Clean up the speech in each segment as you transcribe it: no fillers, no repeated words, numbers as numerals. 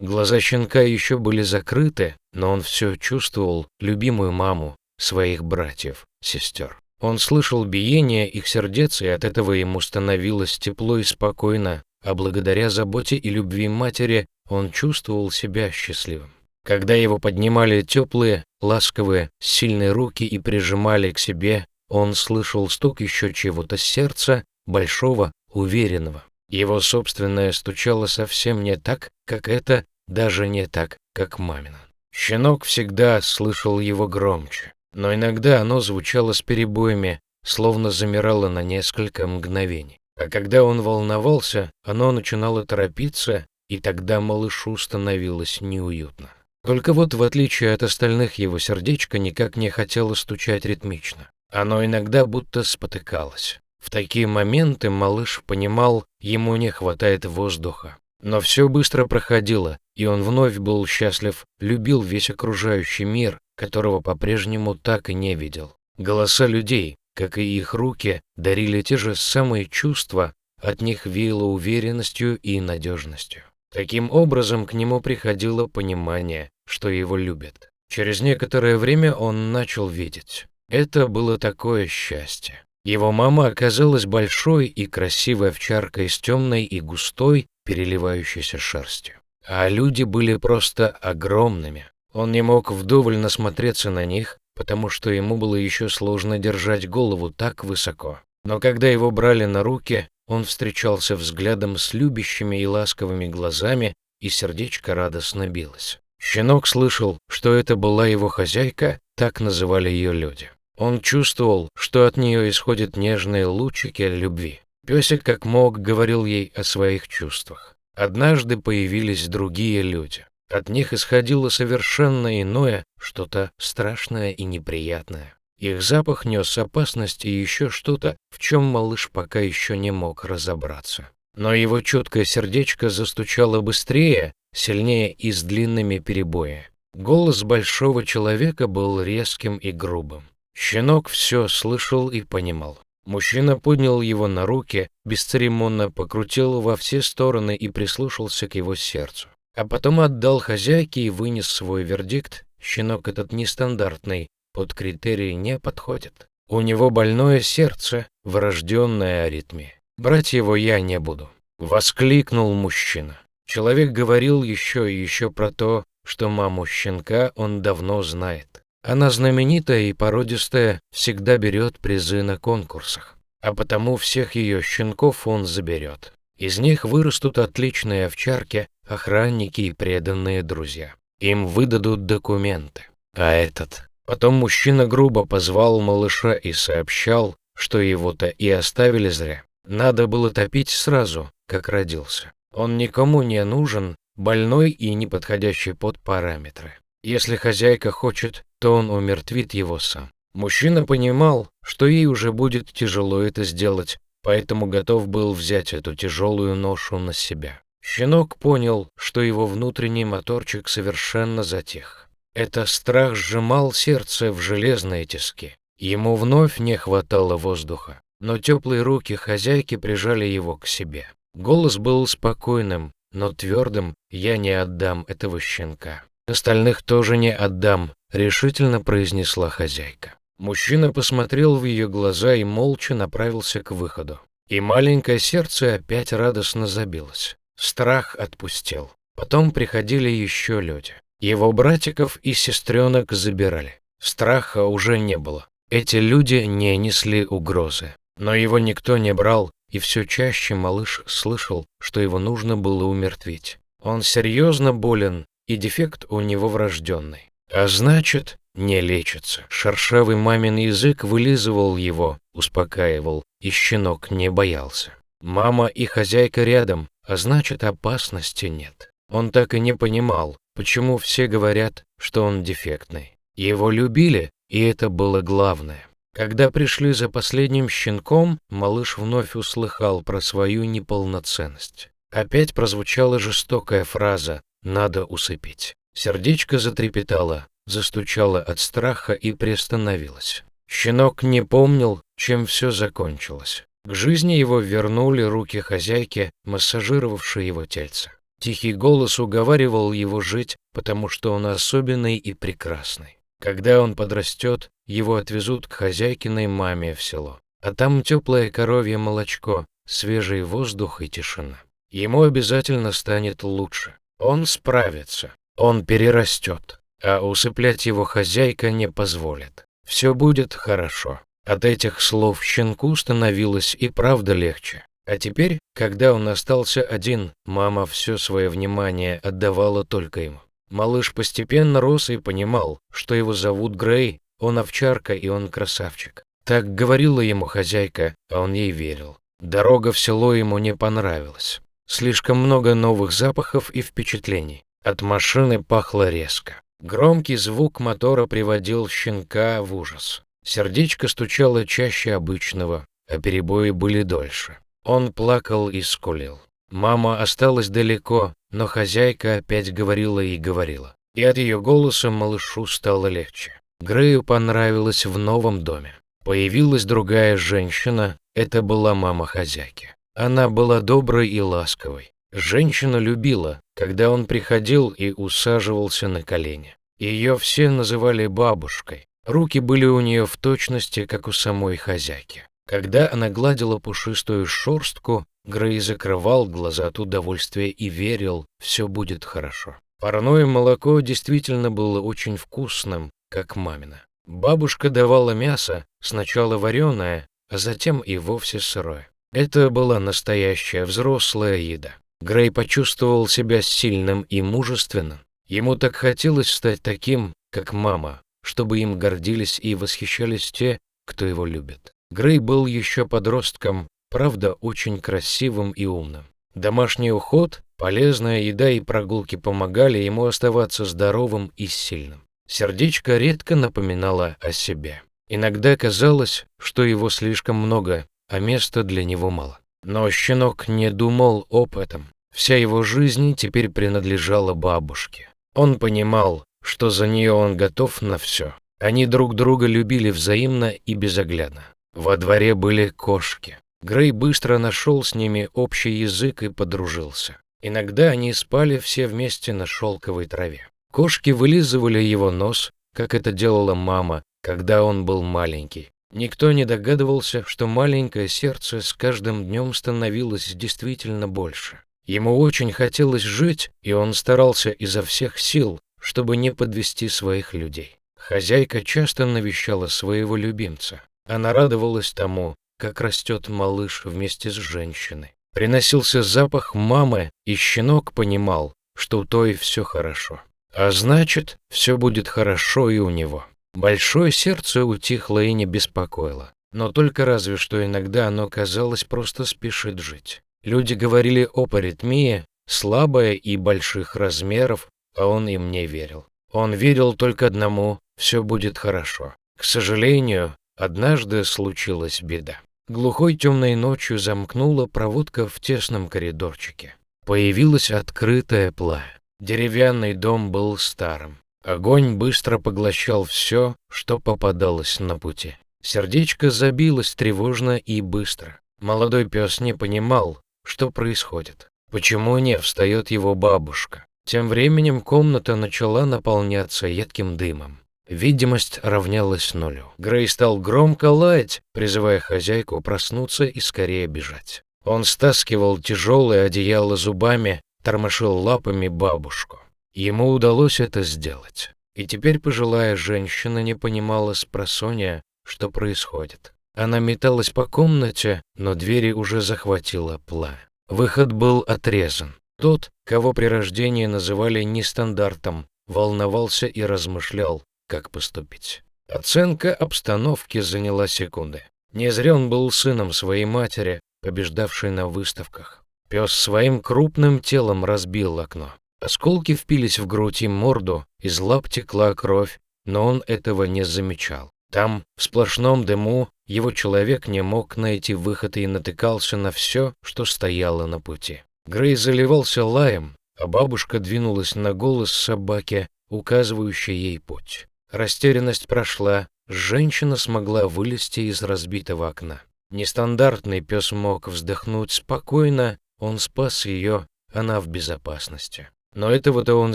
Глаза щенка еще были закрыты, но он все чувствовал любимую маму, своих братьев, сестер. Он слышал биение их сердец, и от этого ему становилось тепло и спокойно, а благодаря заботе и любви матери он чувствовал себя счастливым. Когда его поднимали теплые, ласковые, сильные руки и прижимали к себе, он слышал стук еще чего-то сердца, большого, уверенного. Его собственное стучало совсем не так, как это, даже не так, как мамино. Щенок всегда слышал его громче, но иногда оно звучало с перебоями, словно замирало на несколько мгновений. А когда он волновался, оно начинало торопиться, и тогда малышу становилось неуютно. Только вот, в отличие от остальных, его сердечко никак не хотело стучать ритмично. Оно иногда будто спотыкалось. В такие моменты малыш понимал, ему не хватает воздуха. Но все быстро проходило, и он вновь был счастлив, любил весь окружающий мир, которого по-прежнему так и не видел. Голоса людей, как и их руки, дарили те же самые чувства, от них веяло уверенностью и надежностью. Таким образом, к нему приходило понимание, что его любят. Через некоторое время он начал видеть. Это было такое счастье. Его мама оказалась большой и красивой овчаркой с темной и густой, переливающейся шерстью. А люди были просто огромными. Он не мог вдоволь насмотреться на них, потому что ему было еще сложно держать голову так высоко. Но когда его брали на руки, он встречался взглядом с любящими и ласковыми глазами, и сердечко радостно билось. Щенок слышал, что это была его хозяйка, так называли ее люди. Он чувствовал, что от нее исходят нежные лучики любви. Песик как мог говорил ей о своих чувствах. Однажды появились другие люди. От них исходило совершенно иное, что-то страшное и неприятное. Их запах нес опасность и еще что-то, в чем малыш пока еще не мог разобраться. Но его чуткое сердечко застучало быстрее, сильнее и с длинными перебоями. Голос большого человека был резким и грубым. Щенок все слышал и понимал. Мужчина поднял его на руки, бесцеремонно покрутил во все стороны и прислушался к его сердцу. А потом отдал хозяйке и вынес свой вердикт: щенок этот нестандартный, под критерии не подходит. У него больное сердце, врожденная аритмия. Брать его я не буду. Воскликнул мужчина. Человек говорил еще и еще про то, что маму щенка он давно знает. Она знаменитая и породистая, всегда берет призы на конкурсах. А потому всех ее щенков он заберет. Из них вырастут отличные овчарки, охранники и преданные друзья. Им выдадут документы. А этот... Потом мужчина грубо позвал малыша и сообщал, что его-то и оставили зря. Надо было топить сразу, как родился. Он никому не нужен, больной и неподходящий под параметры. Если хозяйка хочет, то он умертвит его сам. Мужчина понимал, что ей уже будет тяжело это сделать, поэтому готов был взять эту тяжелую ношу на себя. Щенок понял, что его внутренний моторчик совершенно затих. Это страх сжимал сердце в железные тиски. Ему вновь не хватало воздуха, но теплые руки хозяйки прижали его к себе. Голос был спокойным, но твердым: «Я не отдам этого щенка. Остальных тоже не отдам», — решительно произнесла хозяйка. Мужчина посмотрел в ее глаза и молча направился к выходу. И маленькое сердце опять радостно забилось. Страх отпустил. Потом приходили еще люди. Его братиков и сестренок забирали. Страха уже не было. Эти люди не несли угрозы. Но его никто не брал, и все чаще малыш слышал, что его нужно было умертвить. Он серьезно болен, и дефект у него врожденный. А значит, не лечится. Шершавый мамин язык вылизывал его, успокаивал, и щенок не боялся. Мама и хозяйка рядом, а значит, опасности нет. Он так и не понимал, почему все говорят, что он дефектный. Его любили, и это было главное. Когда пришли за последним щенком, малыш вновь услыхал про свою неполноценность. Опять прозвучала жестокая фраза «надо усыпить». Сердечко затрепетало, застучало от страха и приостановилось. Щенок не помнил, чем все закончилось. К жизни его вернули руки хозяйки, массажировавшие его тельце. Тихий голос уговаривал его жить, потому что он особенный и прекрасный. Когда он подрастет, его отвезут к хозяйкиной маме в село. А там теплое коровье молочко, свежий воздух и тишина. Ему обязательно станет лучше. Он справится, он перерастет, а усыплять его хозяйка не позволит. Все будет хорошо. От этих слов щенку становилось и правда легче. А теперь, когда он остался один, мама все свое внимание отдавала только ему. Малыш постепенно рос и понимал, что его зовут Грей, он овчарка и он красавчик. Так говорила ему хозяйка, а он ей верил. Дорога в село ему не понравилась. Слишком много новых запахов и впечатлений. От машины пахло резко. Громкий звук мотора приводил щенка в ужас. Сердечко стучало чаще обычного, а перебои были дольше. Он плакал и скулил. Мама осталась далеко, но хозяйка опять говорила и говорила. И от ее голоса малышу стало легче. Грею понравилось в новом доме. Появилась другая женщина, это была мама хозяйки. Она была доброй и ласковой. Женщина любила, когда он приходил и усаживался на колени. Ее все называли бабушкой. Руки были у нее в точности, как у самой хозяйки. Когда она гладила пушистую шерстку, Грей закрывал глаза от удовольствия и верил, все будет хорошо. Парное молоко действительно было очень вкусным, как мамино. Бабушка давала мясо, сначала вареное, а затем и вовсе сырое. Это была настоящая взрослая еда. Грей почувствовал себя сильным и мужественным. Ему так хотелось стать таким, как мама, чтобы им гордились и восхищались те, кто его любит. Грей был еще подростком, правда, очень красивым и умным. Домашний уход, полезная еда и прогулки помогали ему оставаться здоровым и сильным. Сердечко редко напоминало о себе. Иногда казалось, что его слишком много, а места для него мало. Но щенок не думал об этом. Вся его жизнь теперь принадлежала бабушке. Он понимал, что за нее он готов на все. Они друг друга любили взаимно и безоглядно. Во дворе были кошки. Грей быстро нашел с ними общий язык и подружился. Иногда они спали все вместе на шелковой траве. Кошки вылизывали его нос, как это делала мама, когда он был маленький. Никто не догадывался, что маленькое сердце с каждым днем становилось действительно больше. Ему очень хотелось жить, и он старался изо всех сил, чтобы не подвести своих людей. Хозяйка часто навещала своего любимца. Она радовалась тому, как растет малыш вместе с женщиной. Приносился запах мамы, и щенок понимал, что у той все хорошо. А значит, все будет хорошо и у него. Большое сердце утихло и не беспокоило. Но только разве что иногда оно, казалось, просто спешит жить. Люди говорили об аритмии, слабая и больших размеров, а он им не верил. Он верил только одному – все будет хорошо. К сожалению, однажды случилась беда. Глухой темной ночью замкнула проводка в тесном коридорчике. Появилось открытое пламя. Деревянный дом был старым. Огонь быстро поглощал все, что попадалось на пути. Сердечко забилось тревожно и быстро. Молодой пес не понимал, что происходит. Почему не встает его бабушка? Тем временем комната начала наполняться едким дымом. Видимость равнялась нулю. Грей стал громко лаять, призывая хозяйку проснуться и скорее бежать. Он стаскивал тяжелое одеяло зубами, тормошил лапами бабушку. Ему удалось это сделать. И теперь пожилая женщина не понимала спросонья, что происходит. Она металась по комнате, но двери уже захватило пламя. Выход был отрезан. Тот, кого при рождении называли нестандартом, волновался и размышлял, как поступить. Оценка обстановки заняла секунды. Не зря он был сыном своей матери, побеждавшей на выставках. Пес своим крупным телом разбил окно. Осколки впились в грудь и морду, из лап текла кровь, но он этого не замечал. Там, в сплошном дыму, его человек не мог найти выход и натыкался на все, что стояло на пути. Грей заливался лаем, а бабушка двинулась на голос собаки, указывающей ей путь. Растерянность прошла, женщина смогла вылезти из разбитого окна. Нестандартный пес мог вздохнуть спокойно, он спас ее, она в безопасности. Но этого-то он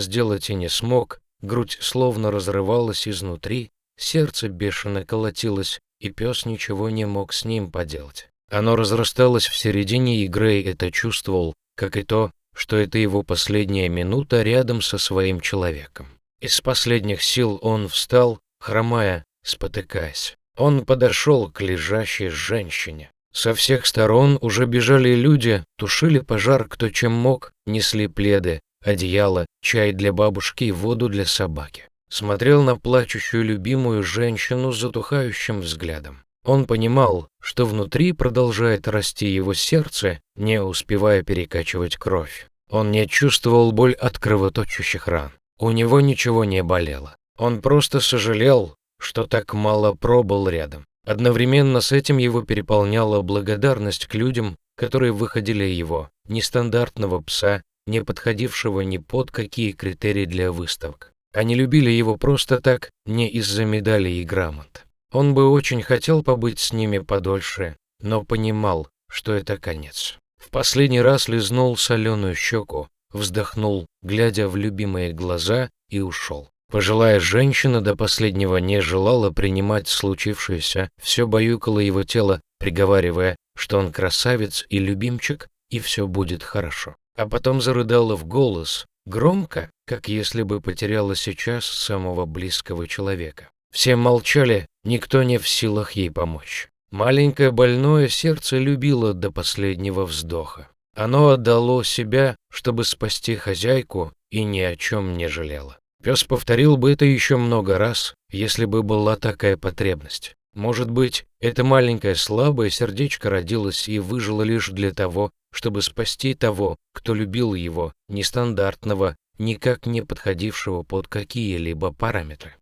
сделать и не смог, грудь словно разрывалась изнутри, сердце бешено колотилось, и пес ничего не мог с ним поделать. Оно разрасталось в середине, и Грей это чувствовал, как и то, что это его последняя минута рядом со своим человеком. Из последних сил он встал, хромая, спотыкаясь. Он подошел к лежащей женщине. Со всех сторон уже бежали люди, тушили пожар кто чем мог, несли пледы, одеяло, чай для бабушки и воду для собаки. Смотрел на плачущую любимую женщину с затухающим взглядом. Он понимал, что внутри продолжает расти его сердце, не успевая перекачивать кровь. Он не чувствовал боль от кровоточащих ран. У него ничего не болело. Он просто сожалел, что так мало пробыл рядом. Одновременно с этим его переполняла благодарность к людям, которые выходили его, нестандартного пса, не подходившего ни под какие критерии для выставок. Они любили его просто так, не из-за медалей и грамот. Он бы очень хотел побыть с ними подольше, но понимал, что это конец. В последний раз лизнул соленую щеку, вздохнул, глядя в любимые глаза, и ушел. Пожилая женщина до последнего не желала принимать случившееся, все баюкало его тело, приговаривая, что он красавец и любимчик, и все будет хорошо. А потом зарыдала в голос, громко, как если бы потеряла сейчас самого близкого человека. Все молчали, никто не в силах ей помочь. Маленькое больное сердце любило до последнего вздоха. Оно отдало себя, чтобы спасти хозяйку, и ни о чем не жалело. Пес повторил бы это еще много раз, если бы была такая потребность. Может быть, это маленькое слабое сердечко родилось и выжило лишь для того, чтобы спасти того, кто любил его, нестандартного, никак не подходившего под какие-либо параметры.